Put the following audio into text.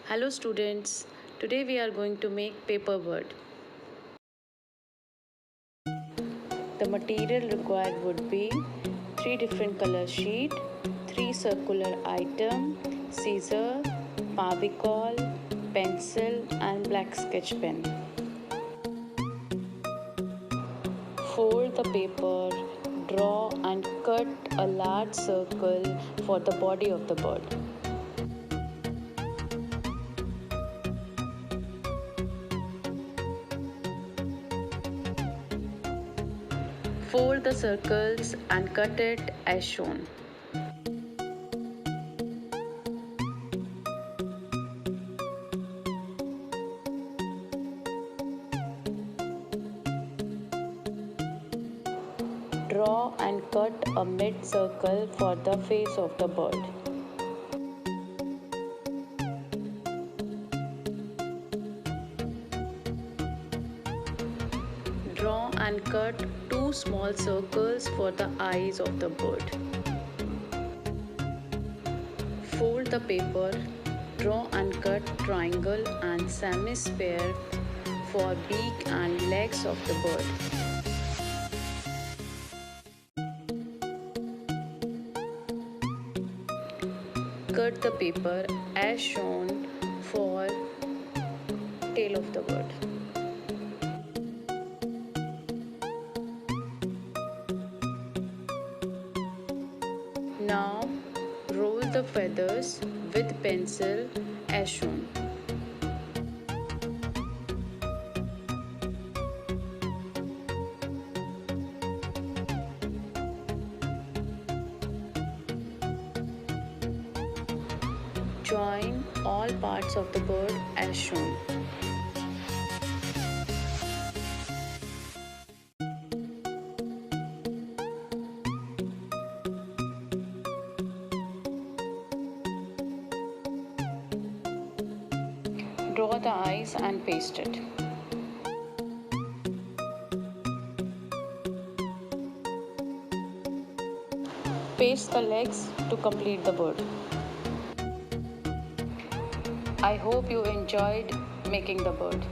Hello students, today we are going to make paper bird. The material required would be 3 different color sheet, 3 circular item, scissor, fevicol, pencil and black sketch pen. Fold the paper, draw and cut a large circle for the body of the bird. Fold the circles and cut it as shown. Draw and cut a mid-circle for the face of the bird. Draw and cut 2 small circles for the eyes of the bird. Fold the paper, draw and cut triangle and semi-square for beak and legs of the bird. Cut the paper as shown for tail of the bird. Now roll the feathers with pencil as shown. Join all parts of the bird as shown. Draw the eyes and paste it. Paste the legs to complete the bird. I hope you enjoyed making the bird.